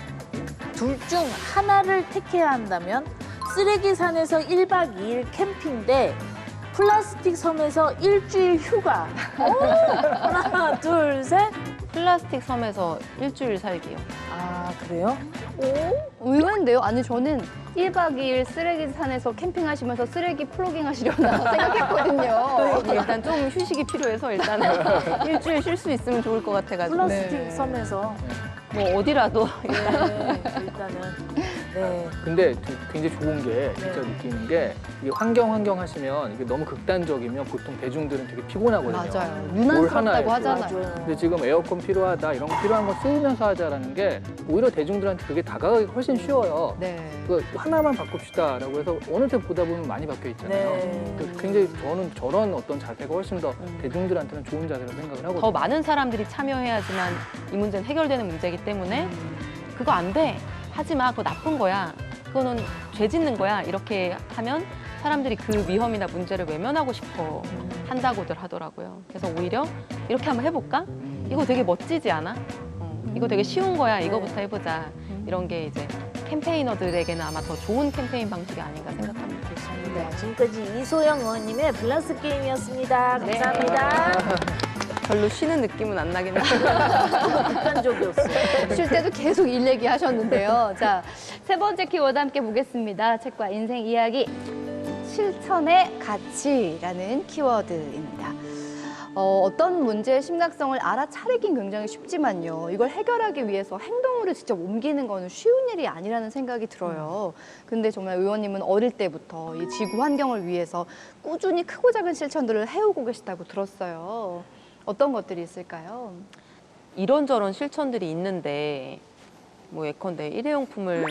둘 중 하나를 택해야 한다면 쓰레기산에서 1박 2일 캠핑 대 플라스틱 섬에서 일주일 휴가. 하나, 둘, 셋. 플라스틱 섬에서 일주일 살기요. 아, 그래요? 의외인데요? 아니, 저는 1박 2일 쓰레기산에서 캠핑하시면서 쓰레기 플로깅 하시려나 생각했거든요. 일단 좀 휴식이 필요해서 일단은 일주일 쉴 수 있으면 좋을 것 같아가지고 플라스틱 네. 섬에서. 뭐 어디라도 네, 일단은. 네. 근데 굉장히 좋은 게 진짜 느끼는 게 이게 환경 하시면 이게 너무 극단적이면 보통 대중들은 되게 피곤하거든요. 맞아요. 뭘 유난스럽다고 하나에 하잖아요. 맞아요. 근데 지금 에어컨 필요하다 이런 거 필요한 거 쓰면서 하자라는 게 오히려 대중들한테 그게 다가가기 훨씬 쉬워요. 네. 그 하나만 바꿉시다라고 해서 어느 때 보다 보면 많이 바뀌어 있잖아요. 네. 굉장히 저는 저런 어떤 자세가 훨씬 더 대중들한테는 좋은 자세라고 생각을 하거든요. 더 많은 사람들이 참여해야지만 이 문제는 해결되는 문제이기 때문에 그거 안 돼. 하지 마. 그거 나쁜 거야. 그거는 죄 짓는 거야. 이렇게 하면 사람들이 그 위험이나 문제를 외면하고 싶어 한다고들 하더라고요. 그래서 오히려 이렇게 한번 해볼까? 이거 되게 멋지지 않아? 이거 되게 쉬운 거야. 이거부터 해보자. 이런 게 이제 캠페이너들에게는 아마 더 좋은 캠페인 방식이 아닌가 생각합니다. 네, 지금까지 이소영 의원님의 밸런스 게임이었습니다. 감사합니다. 별로 쉬는 느낌은 안 나긴 해요. 극단적이었어요. 쉴 때도 계속 일 얘기하셨는데요. 자, 세 번째 키워드 함께 보겠습니다. 책과 인생 이야기, 실천의 가치라는 키워드입니다. 어떤 문제의 심각성을 알아차리긴 굉장히 쉽지만요. 이걸 해결하기 위해서 행동으로 직접 옮기는 거는 쉬운 일이 아니라는 생각이 들어요. 근데 정말 의원님은 어릴 때부터 이 지구 환경을 위해서 꾸준히 크고 작은 실천들을 해오고 계시다고 들었어요. 어떤 것들이 있을까요? 이런저런 실천들이 있는데 뭐 예컨대 일회용품을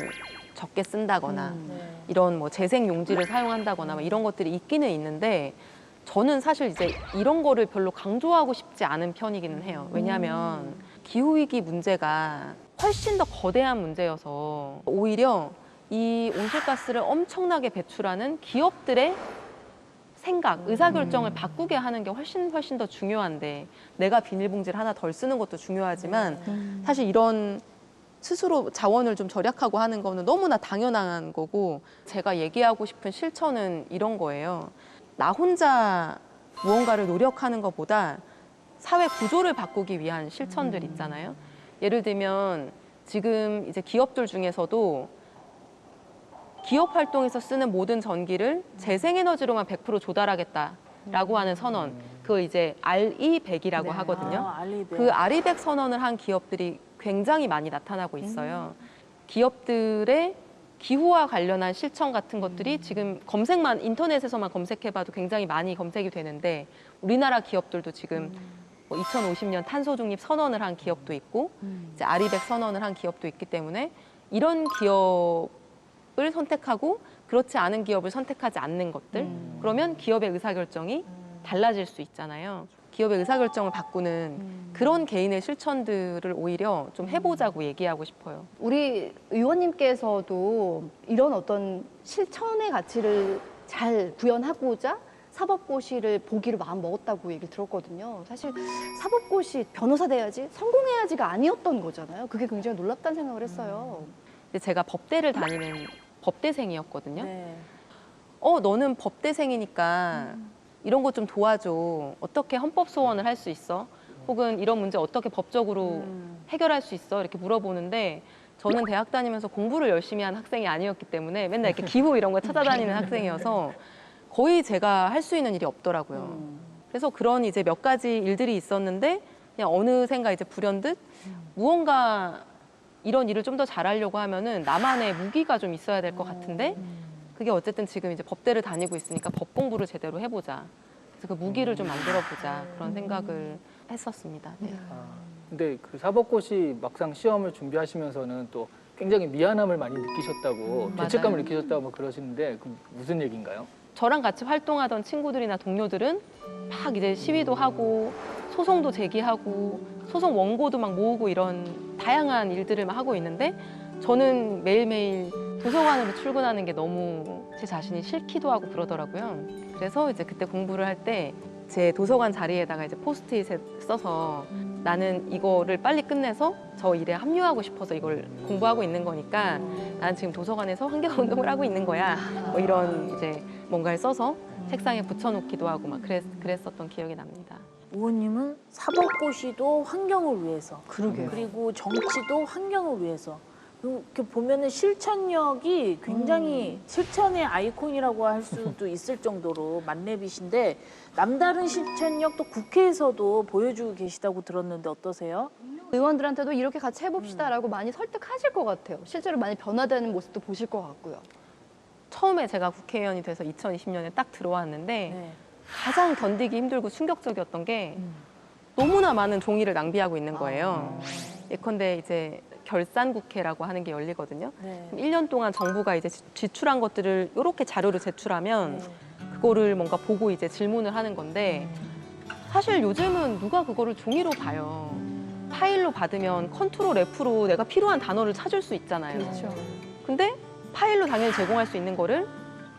적게 쓴다거나 이런 뭐 재생 용지를 사용한다거나 막 이런 것들이 있기는 있는데 저는 사실 이제 이런 거를 별로 강조하고 싶지 않은 편이기는 해요. 왜냐하면 기후위기 문제가 훨씬 더 거대한 문제여서 오히려 이 온실가스를 엄청나게 배출하는 기업들의 생각, 의사결정을 바꾸게 하는 게 훨씬 더 중요한데 내가 비닐봉지를 하나 덜 쓰는 것도 중요하지만 사실 이런 스스로 자원을 좀 절약하고 하는 거는 너무나 당연한 거고 제가 얘기하고 싶은 실천은 이런 거예요. 나 혼자 무언가를 노력하는 것보다 사회 구조를 바꾸기 위한 실천들 있잖아요. 예를 들면 지금 이제 기업들 중에서도 기업 활동에서 쓰는 모든 전기를 재생에너지로만 100% 조달하겠다라고 하는 선언, 그걸 이제 RE100이라고 하거든요. 그 RE100 선언을 한 기업들이 굉장히 많이 나타나고 있어요. 기업들의 기후와 관련한 실천 같은 것들이 지금 검색만 인터넷에서만 검색해봐도 굉장히 많이 검색이 되는데 우리나라 기업들도 지금 뭐 2050년 탄소 중립 선언을 한 기업도 있고 이제 RE100 선언을 한 기업도 있기 때문에 이런 기업을 선택하고 그렇지 않은 기업을 선택하지 않는 것들 그러면 기업의 의사결정이 달라질 수 있잖아요. 기업의 의사결정을 바꾸는 그런 개인의 실천들을 오히려 좀 해보자고 얘기하고 싶어요. 우리 의원님께서도 이런 어떤 실천의 가치를 잘 구현하고자 사법고시를 보기로 마음 먹었다고 얘기를 들었거든요. 사실 사법고시 변호사 돼야지 성공해야지가 아니었던 거잖아요. 그게 굉장히 놀랍다는 생각을 했어요. 근데 제가 법대를 다니는 법대생이었거든요. 네. 너는 법대생이니까 이런 거 좀 도와줘. 어떻게 헌법 소원을 할 수 있어? 혹은 이런 문제 어떻게 법적으로 해결할 수 있어? 이렇게 물어보는데 저는 대학 다니면서 공부를 열심히 한 학생이 아니었기 때문에 맨날 이렇게 기후 이런 거 찾아다니는 학생이어서 거의 제가 할 수 있는 일이 없더라고요. 그래서 그런 이제 몇 가지 일들이 있었는데 그냥 어느샌가 이제 불현듯 무언가 이런 일을 좀 더 잘하려고 하면은 나만의 무기가 좀 있어야 될 것 같은데 그게 어쨌든 지금 이제 법대를 다니고 있으니까 법 공부를 제대로 해보자. 그래서 그 무기를 좀 만들어보자. 그런 생각을 했었습니다. 네. 근데 그 사법고시 막상 시험을 준비하시면서는 또 굉장히 미안함을 많이 느끼셨다고 죄책감을 맞아요. 느끼셨다고 뭐 그러시는데 그 무슨 얘기인가요? 저랑 같이 활동하던 친구들이나 동료들은 막 이제 시위도 하고 소송도 제기하고 소송 원고도 막 모으고 이런 다양한 일들을 막 하고 있는데 저는 매일매일 도서관으로 출근하는 게 너무 제 자신이 싫기도 하고 그러더라고요. 그래서 이제 그때 공부를 할 때 제 도서관 자리에다가 이제 포스트잇에 써서 나는 이거를 빨리 끝내서 저 일에 합류하고 싶어서 이걸 공부하고 있는 거니까 나는 지금 도서관에서 환경운동을 하고 있는 거야. 뭐 이런 이제 뭔가를 써서 책상에 붙여놓기도 하고 막 그랬었던 기억이 납니다. 의원님은 사법고시도 환경을 위해서, 그러게요. 그리고 정치도 환경을 위해서. 이렇게 보면은 실천력이 굉장히 실천의 아이콘이라고 할 수도 있을 정도로 만렙이신데 남다른 실천력 또 국회에서도 보여주고 계시다고 들었는데 어떠세요? 의원들한테도 이렇게 같이 해봅시다라고 많이 설득하실 것 같아요. 실제로 많이 변화되는 모습도 보실 것 같고요. 처음에 제가 국회의원이 돼서 2020년에 딱 들어왔는데 네. 가장 견디기 힘들고 충격적이었던 게 너무나 많은 종이를 낭비하고 있는 거예요. 예컨대 이제 결산국회라고 하는 게 열리거든요. 네. 그럼 1년 동안 정부가 이제 지출한 것들을 이렇게 자료로 제출하면 그거를 뭔가 보고 이제 질문을 하는 건데 사실 요즘은 누가 그거를 종이로 봐요. 파일로 받으면 컨트롤 F로 내가 필요한 단어를 찾을 수 있잖아요. 그렇죠. 근데 파일로 당연히 제공할 수 있는 거를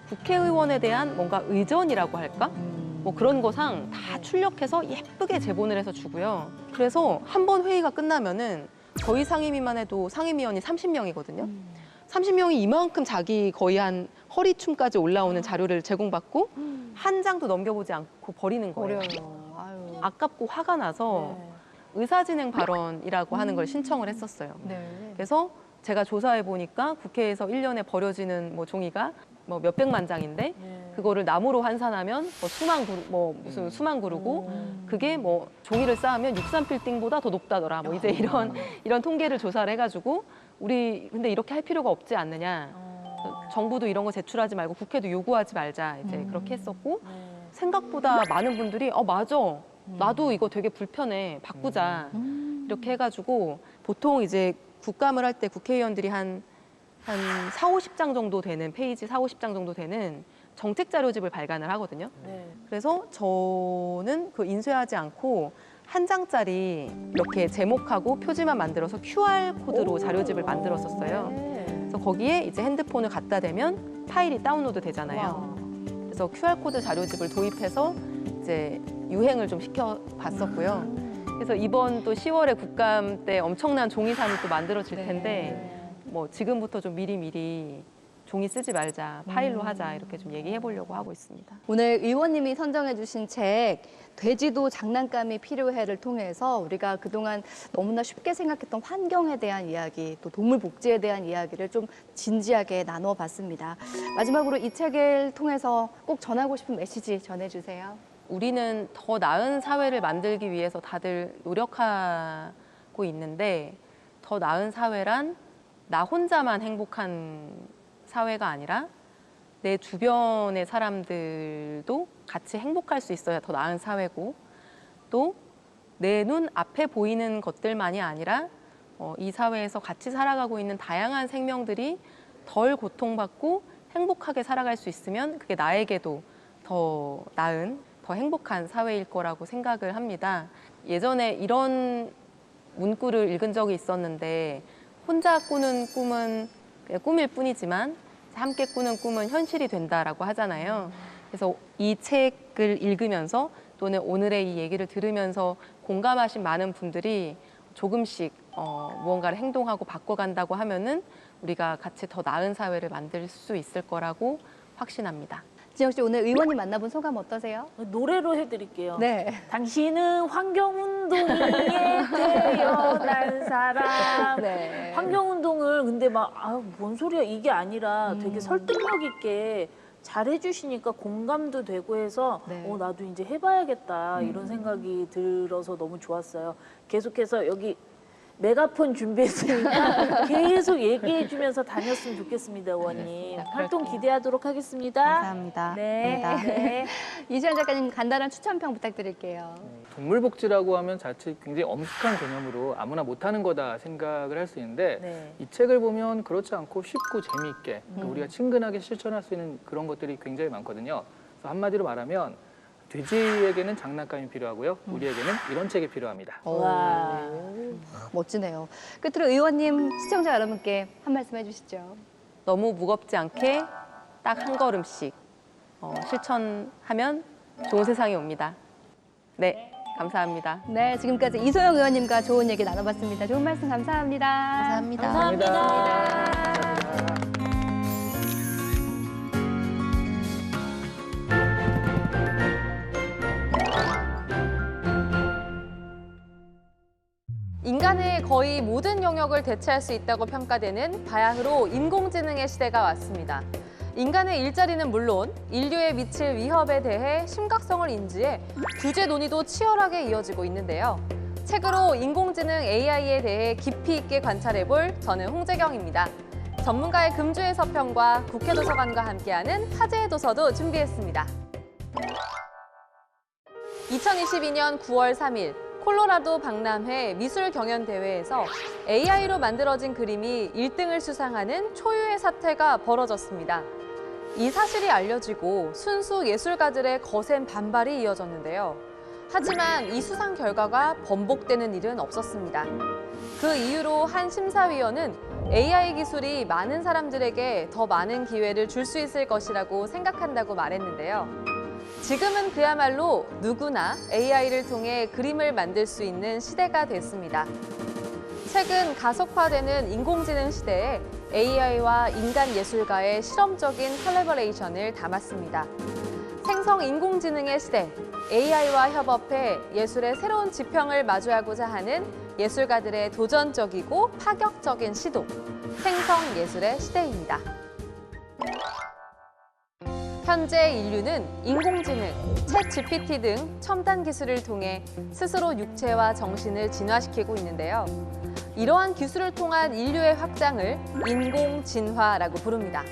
국회의원에 대한 뭔가 의전이라고 할까? 뭐 그런 거상 다 출력해서 예쁘게 제본을 해서 주고요. 그래서 한 번 회의가 끝나면은 저희 상임위만 해도 상임위원이 30명이거든요. 30명이 이만큼 자기 거의 한 허리춤까지 올라오는 자료를 제공받고 한 장도 넘겨보지 않고 버리는 거예요. 어려워요. 아유. 아깝고 화가 나서 의사진행 발언이라고 하는 걸 신청을 했었어요. 네. 그래서 제가 조사해 보니까 국회에서 1년에 버려지는 뭐 종이가 뭐 몇백만 장인데 그거를 나무로 환산하면 뭐 수만 그루, 뭐 무슨 수만 그루고 그게 뭐 종이를 쌓으면 63빌딩보다 더 높다더라. 뭐 이제 이런 통계를 조사를 해가지고 우리 근데 이렇게 할 필요가 없지 않느냐. 정부도 이런 거 제출하지 말고 국회도 요구하지 말자. 이제 그렇게 했었고 생각보다 많은 분들이 맞아. 나도 이거 되게 불편해. 바꾸자. 이렇게 해가지고 보통 이제 국감을 할 때 국회의원들이 한 4, 50장 정도 되는 페이지 4, 50장 정도 되는 정책 자료집을 발간을 하거든요. 그래서 저는 그 인쇄하지 않고 한 장짜리 이렇게 제목하고 표지만 만들어서 QR 코드로 자료집을 만들었었어요. 그래서 거기에 이제 핸드폰을 갖다 대면 파일이 다운로드 되잖아요. 그래서 QR 코드 자료집을 도입해서 이제 유행을 좀 시켜봤었고요. 그래서 이번 또 10월에 국감 때 엄청난 종이산이 또 만들어질 텐데 뭐 지금부터 좀 미리 종이 쓰지 말자, 파일로 하자 이렇게 좀 얘기해 보려고 하고 있습니다. 오늘 의원님이 선정해 주신 책 돼지도 장난감이 필요해를 통해서 우리가 그동안 너무나 쉽게 생각했던 환경에 대한 이야기, 또 동물 복지에 대한 이야기를 좀 진지하게 나눠봤습니다. 마지막으로 이 책을 통해서 꼭 전하고 싶은 메시지 전해주세요. 우리는 더 나은 사회를 만들기 위해서 다들 노력하고 있는데 더 나은 사회란 나 혼자만 행복한 사회가 아니라 내 주변의 사람들도 같이 행복할 수 있어야 더 나은 사회고 또 내 눈 앞에 보이는 것들만이 아니라 이 사회에서 같이 살아가고 있는 다양한 생명들이 덜 고통받고 행복하게 살아갈 수 있으면 그게 나에게도 더 나은, 더 행복한 사회일 거라고 생각을 합니다. 예전에 이런 문구를 읽은 적이 있었는데 혼자 꾸는 꿈은 그냥 꿈일 뿐이지만 함께 꾸는 꿈은 현실이 된다라고 하잖아요. 그래서 이 책을 읽으면서 또는 오늘의 이 얘기를 들으면서 공감하신 많은 분들이 조금씩 무언가를 행동하고 바꿔간다고 하면은 우리가 같이 더 나은 사회를 만들 수 있을 거라고 확신합니다. 지영 씨, 오늘 의원님 만나본 소감 어떠세요? 노래로 해드릴게요. 네. 당신은 환경운동에 태어난 사람. 네. 환경운동을 근데 뭔 소리야 이게 아니라 되게 설득력 있게 잘해주시니까 공감도 되고 해서 네. 나도 이제 해봐야겠다 이런 생각이 들어서 너무 좋았어요. 계속해서 여기 메가폰 준비했으니까 계속 얘기해주면서 다녔으면 좋겠습니다, 의원님. 활동 기대하도록 하겠습니다. 감사합니다. 네. 네. 이시연 작가님 간단한 추천평 부탁드릴게요. 동물복지라고 하면 자칫 굉장히 엄숙한 개념으로 아무나 못하는 거다 생각을 할 수 있는데 네. 이 책을 보면 그렇지 않고 쉽고 재미있게 우리가 친근하게 실천할 수 있는 그런 것들이 굉장히 많거든요. 그래서 한마디로 말하면 돼지에게는 장난감이 필요하고요. 우리에게는 이런 책이 필요합니다. 와. 멋지네요. 끝으로 의원님, 시청자 여러분께 한 말씀 해주시죠. 너무 무겁지 않게 딱 한 걸음씩 실천하면 좋은 세상이 옵니다. 네, 감사합니다. 네, 지금까지 이소영 의원님과 좋은 얘기 나눠봤습니다. 좋은 말씀 감사합니다. 감사합니다. 감사합니다. 인간의 거의 모든 영역을 대체할 수 있다고 평가되는 바야흐로 인공지능의 시대가 왔습니다. 인간의 일자리는 물론 인류에 미칠 위협에 대해 심각성을 인지해 규제 논의도 치열하게 이어지고 있는데요. 책으로 인공지능 AI에 대해 깊이 있게 관찰해볼 저는 홍재경입니다. 전문가의 금주의 서평과 국회도서관과 함께하는 화제의 도서도 준비했습니다. 2022년 9월 3일 콜로라도 박람회 미술경연대회에서 AI로 만들어진 그림이 1등을 수상하는 초유의 사태가 벌어졌습니다. 이 사실이 알려지고 순수 예술가들의 거센 반발이 이어졌는데요. 하지만 이 수상 결과가 번복되는 일은 없었습니다. 그 이유로 한 심사위원은 AI 기술이 많은 사람들에게 더 많은 기회를 줄 수 있을 것이라고 생각한다고 말했는데요. 지금은 그야말로 누구나 AI를 통해 그림을 만들 수 있는 시대가 됐습니다. 최근 가속화되는 인공지능 시대에 AI와 인간 예술가의 실험적인 컬래버레이션을 담았습니다. 생성 인공지능의 시대, AI와 협업해 예술의 새로운 지평을 마주하고자 하는 예술가들의 도전적이고 파격적인 시도, 생성 예술의 시대입니다. 현재 인류는 인공지능, 챗 GPT 등 첨단 기술을 통해 스스로 육체와 정신을 진화시키고 있는데요. 이러한 기술을 통한 인류의 확장을 인공진화라고 부릅니다.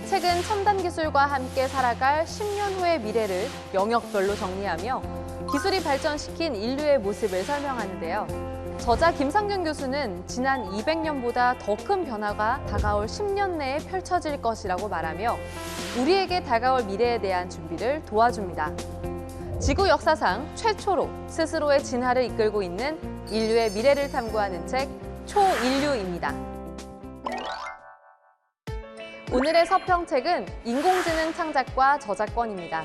최근 첨단 기술과 함께 살아갈 10년 후의 미래를 영역별로 정리하며 기술이 발전시킨 인류의 모습을 설명하는데요. 저자 김상균 교수는 지난 200년보다 더 큰 변화가 다가올 10년 내에 펼쳐질 것이라고 말하며 우리에게 다가올 미래에 대한 준비를 도와줍니다. 지구 역사상 최초로 스스로의 진화를 이끌고 있는 인류의 미래를 탐구하는 책 초인류입니다. 오늘의 서평책은 인공지능 창작과 저작권입니다.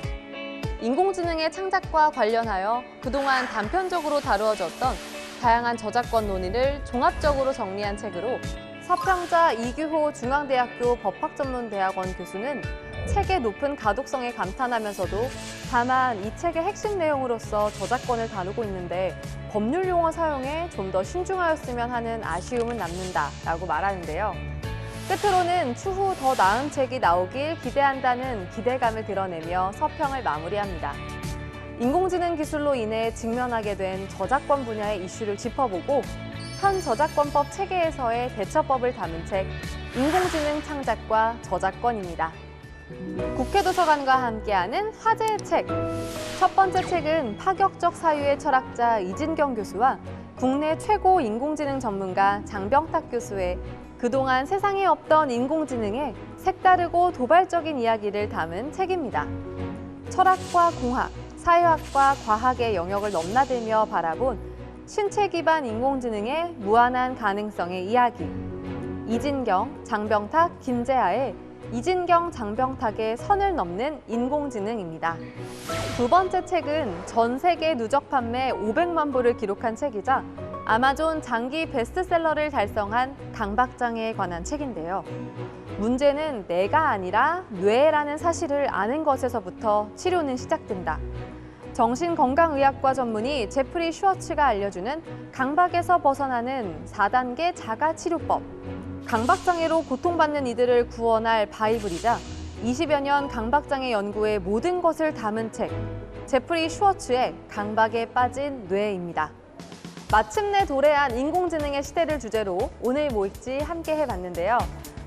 인공지능의 창작과 관련하여 그동안 단편적으로 다루어졌던 다양한 저작권 논의를 종합적으로 정리한 책으로 서평자 이규호 중앙대학교 법학전문대학원 교수는 책의 높은 가독성에 감탄하면서도 다만 이 책의 핵심 내용으로서 저작권을 다루고 있는데 법률 용어 사용에 좀 더 신중하였으면 하는 아쉬움은 남는다라고 말하는데요. 끝으로는 추후 더 나은 책이 나오길 기대한다는 기대감을 드러내며 서평을 마무리합니다. 인공지능 기술로 인해 직면하게 된 저작권 분야의 이슈를 짚어보고 현 저작권법 체계에서의 대처법을 담은 책 인공지능 창작과 저작권입니다. 국회도서관과 함께하는 화제의 책. 첫 번째 책은 파격적 사유의 철학자 이진경 교수와 국내 최고 인공지능 전문가 장병탁 교수의 그동안 세상에 없던 인공지능의 색다르고 도발적인 이야기를 담은 책입니다. 철학과 공학, 사회학과 과학의 영역을 넘나들며 바라본 신체 기반 인공지능의 무한한 가능성의 이야기. 이진경, 장병탁, 김재하의 이진경, 장병탁의 선을 넘는 인공지능입니다. 두 번째 책은 전 세계 누적 판매 500만 부를 기록한 책이자 아마존 장기 베스트셀러를 달성한 강박장애에 관한 책인데요. 문제는 내가 아니라 뇌라는 사실을 아는 것에서부터 치료는 시작된다. 정신건강의학과 전문의 제프리 슈워츠가 알려주는 강박에서 벗어나는 4단계 자가치료법. 강박장애로 고통받는 이들을 구원할 바이블이자 20여 년 강박장애 연구의 모든 것을 담은 책, 제프리 슈워츠의 강박에 빠진 뇌입니다. 마침내 도래한 인공지능의 시대를 주제로 오늘 뭐 읽지 함께 해봤는데요.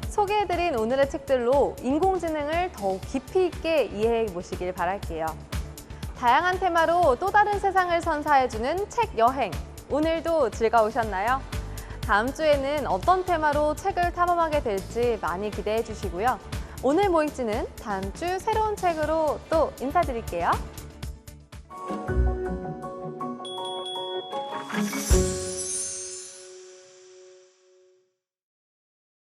소개해드린 오늘의 책들로 인공지능을 더욱 깊이 있게 이해해 보시길 바랄게요. 다양한 테마로 또 다른 세상을 선사해주는 책 여행. 오늘도 즐거우셨나요? 다음 주에는 어떤 테마로 책을 탐험하게 될지 많이 기대해 주시고요. 오늘 뭐 읽지는 다음 주 새로운 책으로 또 인사드릴게요.